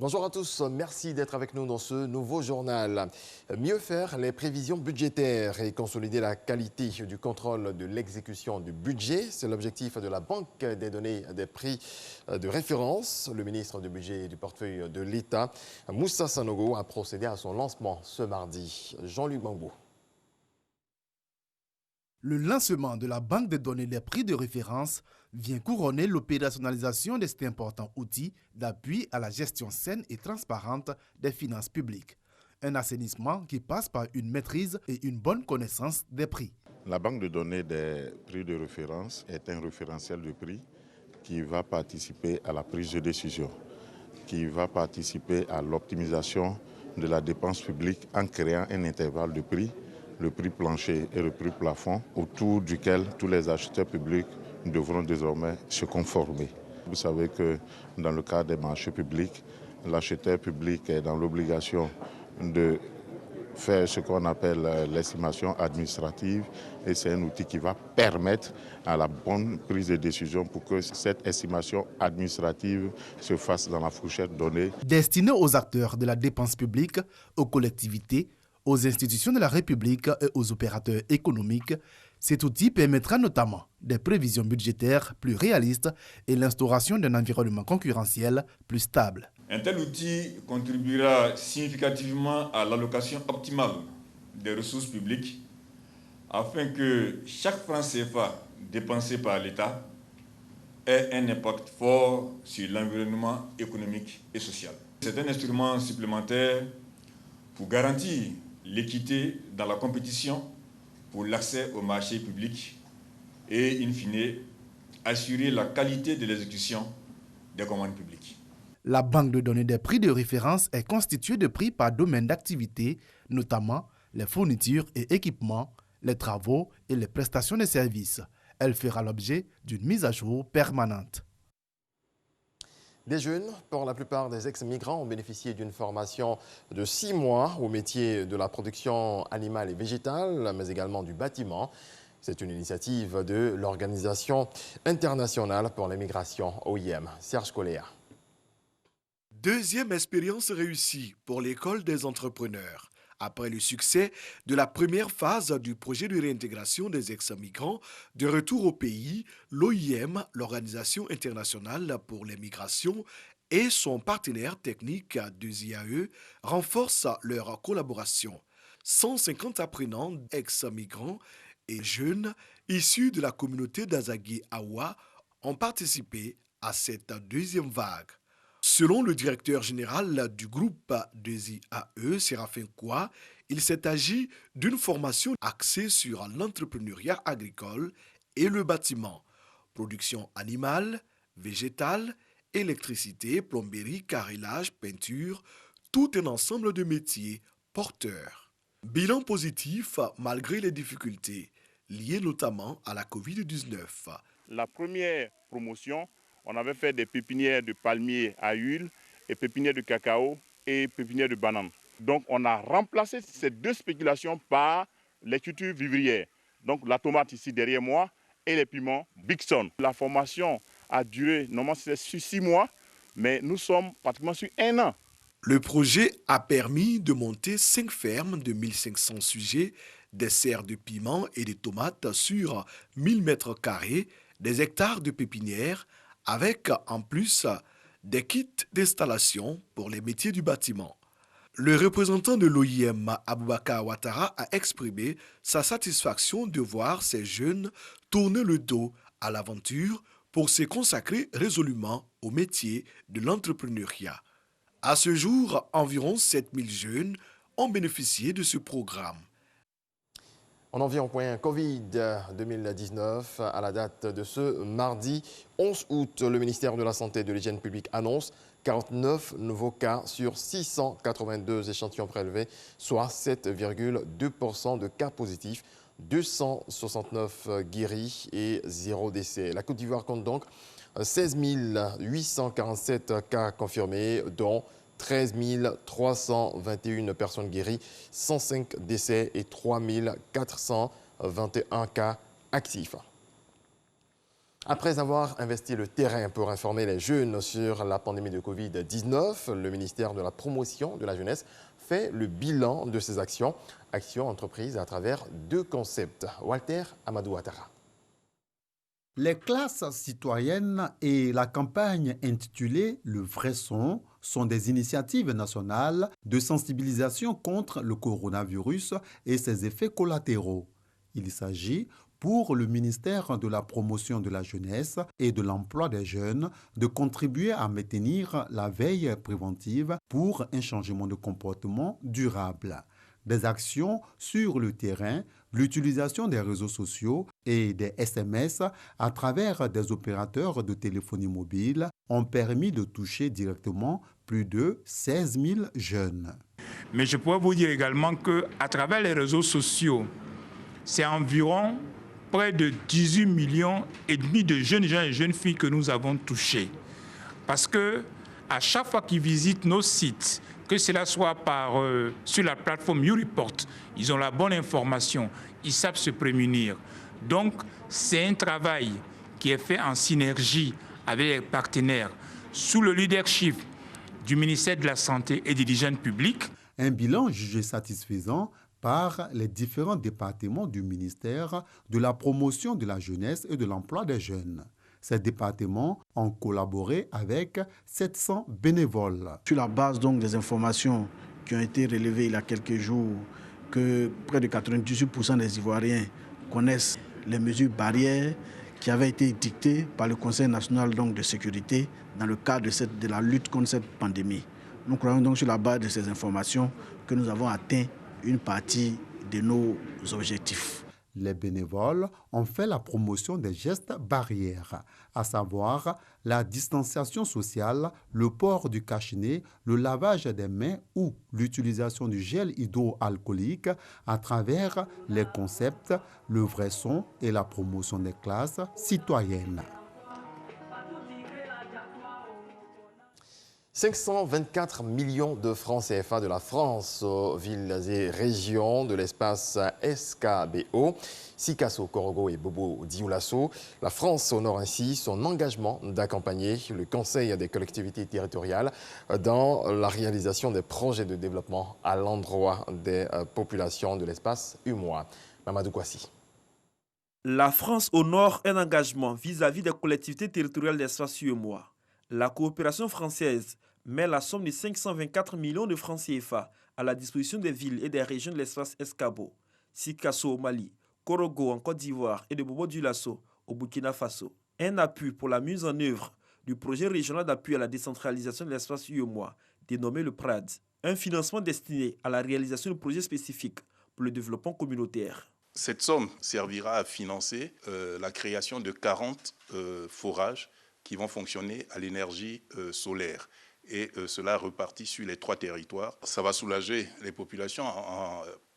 Bonjour à tous, merci d'être avec nous dans ce nouveau journal. Mieux faire les prévisions budgétaires et consolider la qualité du contrôle de l'exécution du budget, c'est l'objectif de la Banque des données des prix de référence. Le ministre du Budget et du Portefeuille de l'État, Moussa Sanogo, a procédé à son lancement ce mardi. Jean-Luc Bangou. Le lancement de la Banque des données des prix de référence vient couronner l'opérationnalisation de cet important outil d'appui à la gestion saine et transparente des finances publiques. Un assainissement qui passe par une maîtrise et une bonne connaissance des prix. La Banque de données des prix de référence est un référentiel de prix qui va participer à la prise de décision, qui va participer à l'optimisation de la dépense publique en créant un intervalle de prix, le prix plancher et le prix plafond, autour duquel tous les acheteurs publics devront désormais se conformer. Vous savez que dans le cadre des marchés publics, l'acheteur public est dans l'obligation de faire ce qu'on appelle l'estimation administrative et c'est un outil qui va permettre à la bonne prise de décision pour que cette estimation administrative se fasse dans la fourchette donnée. Destiné aux acteurs de la dépense publique, aux collectivités, aux institutions de la République et aux opérateurs économiques, cet outil permettra notamment des prévisions budgétaires plus réalistes et l'instauration d'un environnement concurrentiel plus stable. Un tel outil contribuera significativement à l'allocation optimale des ressources publiques afin que chaque franc CFA dépensé par l'État ait un impact fort sur l'environnement économique et social. C'est un instrument supplémentaire pour garantir l'équité dans la compétition pour l'accès au marché public et, in fine, assurer la qualité de l'exécution des commandes publiques. La banque de données des prix de référence est constituée de prix par domaine d'activité, notamment les fournitures et équipements, les travaux et les prestations de services. Elle fera l'objet d'une mise à jour permanente. Des jeunes, pour la plupart des ex-migrants, ont bénéficié d'une formation de 6 mois au métier de la production animale et végétale, mais également du bâtiment. C'est une initiative de l'Organisation internationale pour les migrations, OIM. Serge Coléa. Deuxième expérience réussie pour l'école des entrepreneurs. Après le succès de la première phase du projet de réintégration des ex-migrants de retour au pays, l'OIM, l'Organisation internationale pour les migrations, et son partenaire technique 2IAE renforcent leur collaboration. 150 apprenants ex-migrants et jeunes issus de la communauté d'Azagé-Awa ont participé à cette deuxième vague. Selon le directeur général du groupe 2IAE, Séraphin Koua, il s'est agi d'une formation axée sur l'entrepreneuriat agricole et le bâtiment, production animale, végétale, électricité, plomberie, carrelage, peinture, tout un ensemble de métiers porteurs. Bilan positif malgré les difficultés, liées notamment à la Covid-19. La première promotion, on avait fait des pépinières de palmiers à huile et pépinières de cacao et pépinières de bananes. Donc on a remplacé ces deux spéculations par les cultures vivrières. Donc la tomate ici derrière moi et les piments Bigson. La formation a duré, normalement c'est sur 6 mois, mais nous sommes pratiquement sur 1 an. Le projet a permis de monter 5 fermes de 1500 sujets, des serres de piments et de tomates sur 1000 mètres carrés, des hectares de pépinières, avec en plus des kits d'installation pour les métiers du bâtiment. Le représentant de l'OIM, Aboubakar Ouattara, a exprimé sa satisfaction de voir ces jeunes tourner le dos à l'aventure pour se consacrer résolument au métier de l'entrepreneuriat. À ce jour, environ 7000 jeunes ont bénéficié de ce programme. On en vient au point Covid 2019. À la date de ce mardi 11 août, le ministère de la Santé et de l'Hygiène publique annonce 49 nouveaux cas sur 682 échantillons prélevés, soit 7,2% de cas positifs, 269 guéris et 0 décès. La Côte d'Ivoire compte donc 16 847 cas confirmés, dont 13 321 personnes guéries, 105 décès et 3 421 cas actifs. Après avoir investi le terrain pour informer les jeunes sur la pandémie de Covid-19, le ministère de la Promotion de la Jeunesse fait le bilan de ces actions entreprises à travers 2 concepts. Walter Amadou Ouattara. Les classes citoyennes et la campagne intitulée « Le vrai son » sont des initiatives nationales de sensibilisation contre le coronavirus et ses effets collatéraux. Il s'agit pour le ministère de la Promotion de la Jeunesse et de l'Emploi des Jeunes de contribuer à maintenir la veille préventive pour un changement de comportement durable. Des actions sur le terrain, l'utilisation des réseaux sociaux et des SMS à travers des opérateurs de téléphonie mobile ont permis de toucher directement plus de 16 000 jeunes. Mais je pourrais vous dire également qu'à travers les réseaux sociaux, c'est environ près de 18 millions et demi de jeunes gens et jeunes filles que nous avons touchés. Parce que à chaque fois qu'ils visitent nos sites, que cela soit sur la plateforme YouReport, ils ont la bonne information, ils savent se prémunir. Donc, c'est un travail qui est fait en synergie avec les partenaires, sous le leadership du ministère de la Santé et de l'Hygiène publique. Un bilan jugé satisfaisant par les différents départements du ministère de la Promotion de la Jeunesse et de l'Emploi des Jeunes. Ces départements ont collaboré avec 700 bénévoles. Sur la base donc des informations qui ont été relevées il y a quelques jours, que près de 98% des Ivoiriens connaissent les mesures barrières qui avaient été dictées par le Conseil national donc, de sécurité dans le cadre de la lutte contre cette pandémie. Nous croyons donc sur la base de ces informations que nous avons atteint une partie de nos objectifs. Les bénévoles ont fait la promotion des gestes barrières, à savoir la distanciation sociale, le port du cache-nez, le lavage des mains ou l'utilisation du gel hydroalcoolique à travers les concepts le vrai son et la promotion des classes citoyennes. 524 millions de francs CFA de la France aux villes et régions de l'espace SKBO, Sikasso, Korogo et Bobo Dioulasso. La France honore ainsi son engagement d'accompagner le Conseil des collectivités territoriales dans la réalisation des projets de développement à l'endroit des populations de l'espace UMOA. Mamadou Kouassi. La France honore un engagement vis-à-vis des collectivités territoriales de l'espace UMOA. La coopération française met la somme de 524 millions de francs CFA à la disposition des villes et des régions de l'espace SKBO, Sikasso au Mali, Korogo en Côte d'Ivoire et de Bobo Dioulasso au Burkina Faso. Un appui pour la mise en œuvre du projet régional d'appui à la décentralisation de l'espace UEMOA, dénommé le PRAD. Un financement destiné à la réalisation de projets spécifiques pour le développement communautaire. Cette somme servira à financer la création de 40 forages qui vont fonctionner à l'énergie solaire. Et cela repartit sur les 3 territoires. Ça va soulager les populations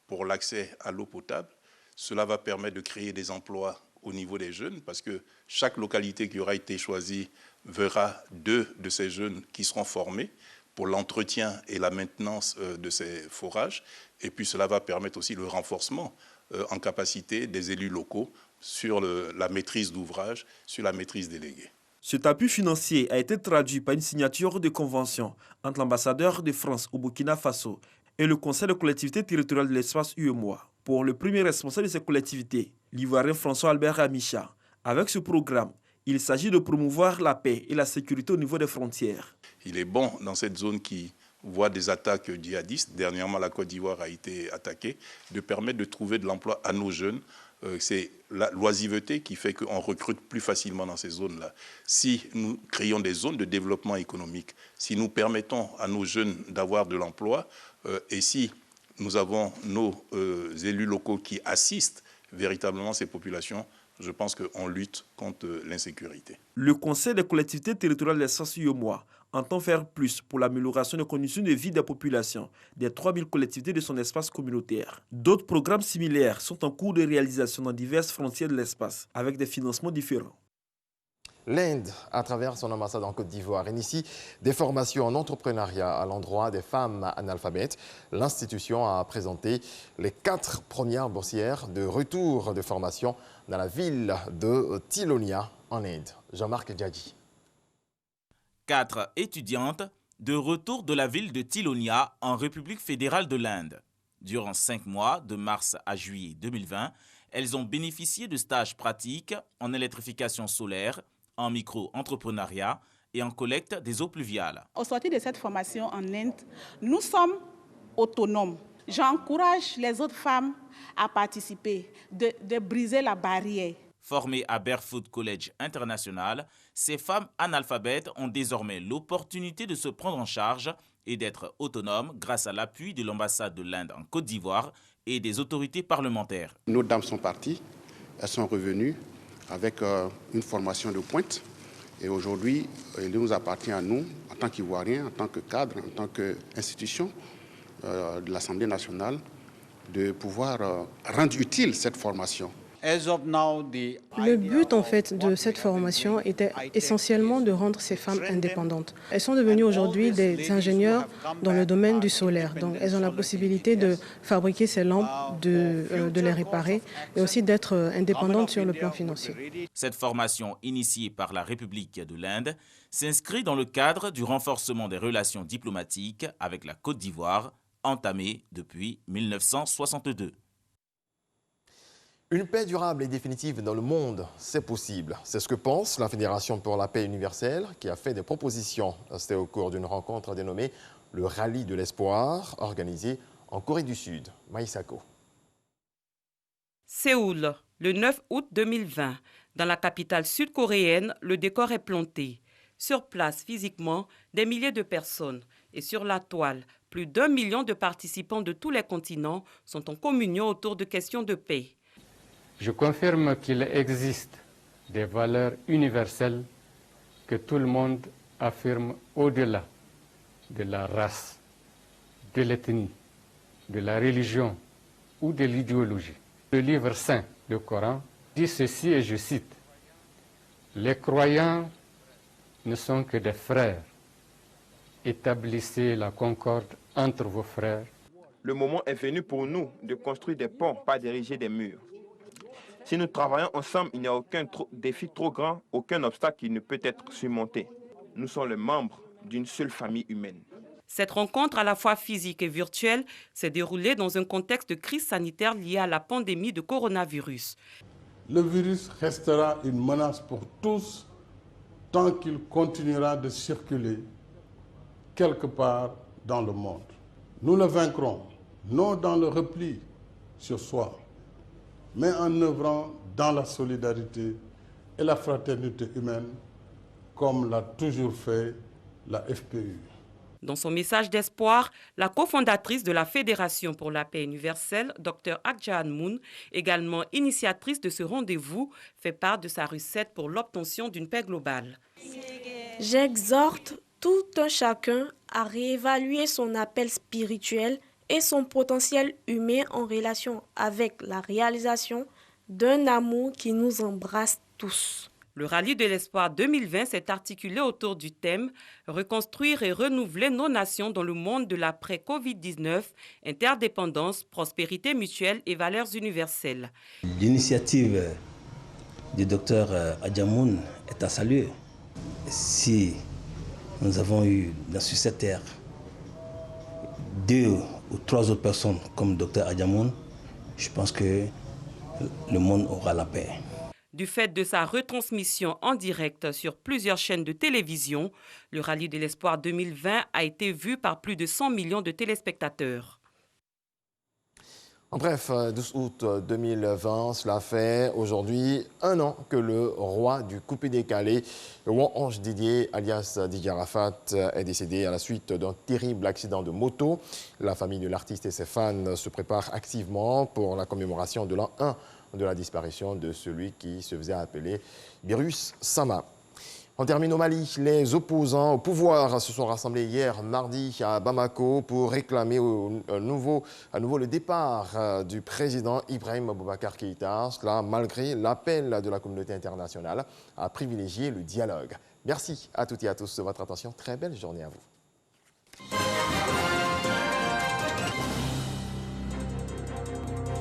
pour l'accès à l'eau potable. Cela va permettre de créer des emplois au niveau des jeunes parce que chaque localité qui aura été choisie verra 2 de ces jeunes qui seront formés pour l'entretien et la maintenance de ces forages. Et puis cela va permettre aussi le renforcement en capacité des élus locaux sur la maîtrise d'ouvrage, sur la maîtrise déléguée. Cet appui financier a été traduit par une signature de convention entre l'ambassadeur de France au Burkina Faso et le Conseil de collectivités territoriales de l'espace UEMOA. Pour le premier responsable de ces collectivités, l'Ivoirien François-Albert Amicha, avec ce programme, il s'agit de promouvoir la paix et la sécurité au niveau des frontières. Il est bon dans cette zone qui voit des attaques djihadistes, dernièrement la Côte d'Ivoire a été attaquée, de permettre de trouver de l'emploi à nos jeunes. C'est la loisiveté qui fait qu'on recrute plus facilement dans ces zones-là. Si nous créons des zones de développement économique, si nous permettons à nos jeunes d'avoir de l'emploi, et si nous avons nos élus locaux qui assistent véritablement ces populations, je pense qu'on lutte contre l'insécurité. Le Conseil des collectivités territoriales de l'espace UEMOA entend faire plus pour l'amélioration des conditions de vie des populations des 3000 collectivités de son espace communautaire. D'autres programmes similaires sont en cours de réalisation dans diverses frontières de l'espace, avec des financements différents. L'Inde, à travers son ambassade en Côte d'Ivoire, initie des formations en entrepreneuriat à l'endroit des femmes analphabètes. L'institution a présenté les 4 premières boursières de retour de formation dans la ville de Tilonia, en Inde. Jean-Marc Djadji. 4 étudiantes de retour de la ville de Tilonia, en République fédérale de l'Inde. Durant 5 mois, de mars à juillet 2020, elles ont bénéficié de stages pratiques en électrification solaire, en micro-entrepreneuriat et en collecte des eaux pluviales. Au sortir de cette formation en Inde, nous sommes autonomes. J'encourage les autres femmes à participer, de briser la barrière. Formées à Barefoot College International, ces femmes analphabètes ont désormais l'opportunité de se prendre en charge et d'être autonomes grâce à l'appui de l'ambassade de l'Inde en Côte d'Ivoire et des autorités parlementaires. Nos dames sont parties, elles sont revenues avec une formation de pointe. Et aujourd'hui, il nous appartient à nous, en tant qu'Ivoiriens, en tant que cadres, en tant qu'institution de l'Assemblée nationale, de pouvoir rendre utile cette formation. Le but en fait de cette formation était essentiellement de rendre ces femmes indépendantes. Elles sont devenues aujourd'hui des ingénieurs dans le domaine du solaire. Donc elles ont la possibilité de fabriquer ces lampes, de les réparer et aussi d'être indépendantes sur le plan financier. Cette formation initiée par la République de l'Inde s'inscrit dans le cadre du renforcement des relations diplomatiques avec la Côte d'Ivoire, entamée depuis 1962. Une paix durable et définitive dans le monde, c'est possible. C'est ce que pense la Fédération pour la paix universelle qui a fait des propositions. C'était au cours d'une rencontre dénommée le Rallye de l'Espoir, organisée en Corée du Sud. Maïsako. Séoul, le 9 août 2020. Dans la capitale sud-coréenne, le décor est planté. Sur place, physiquement, des milliers de personnes. Et sur la toile, plus d'1 million de participants de tous les continents sont en communion autour de questions de paix. Je confirme qu'il existe des valeurs universelles que tout le monde affirme au-delà de la race, de l'ethnie, de la religion ou de l'idéologie. Le livre saint, le Coran, dit ceci et je cite: « Les croyants ne sont que des frères. Établissez la concorde entre vos frères. » Le moment est venu pour nous de construire des ponts, pas d'ériger des murs. Si nous travaillons ensemble, il n'y a aucun défi trop grand, aucun obstacle qui ne peut être surmonté. Nous sommes les membres d'une seule famille humaine. Cette rencontre à la fois physique et virtuelle s'est déroulée dans un contexte de crise sanitaire liée à la pandémie de coronavirus. Le virus restera une menace pour tous tant qu'il continuera de circuler quelque part dans le monde. Nous le vaincrons, non dans le repli sur soi, mais en œuvrant dans la solidarité et la fraternité humaine, comme l'a toujours fait la FPU. Dans son message d'espoir, la cofondatrice de la Fédération pour la paix universelle, Dr Akja Moon, également initiatrice de ce rendez-vous, fait part de sa recette pour l'obtention d'une paix globale. J'exhorte tout un chacun à réévaluer son appel spirituel et son potentiel humain en relation avec la réalisation d'un amour qui nous embrasse tous. Le Rallye de l'Espoir 2020 s'est articulé autour du thème « Reconstruire et renouveler nos nations dans le monde de l'après-Covid-19, interdépendance, prospérité mutuelle et valeurs universelles ». L'initiative du Dr Akja Moon est à saluer. Si nous avons eu sur cette terre 2 ou 3 autres personnes comme Dr Akja Moon, je pense que le monde aura la paix. Du fait de sa retransmission en direct sur plusieurs chaînes de télévision, le Rallye de l'Espoir 2020 a été vu par plus de 100 millions de téléspectateurs. En bref, 12 août 2020, cela fait aujourd'hui 1 an que le roi du coupé-décalé, Ange Didier, alias Didier Arafat, est décédé à la suite d'un terrible accident de moto. La famille de l'artiste et ses fans se préparent activement pour la commémoration de l'an 1 de la disparition de celui qui se faisait appeler Birus Sama. On termine au Mali. Les opposants au pouvoir se sont rassemblés hier mardi à Bamako pour réclamer à nouveau le départ du président Ibrahim Boubacar Keïta. Cela malgré l'appel de la communauté internationale à privilégier le dialogue. Merci à toutes et à tous de votre attention. Très belle journée à vous.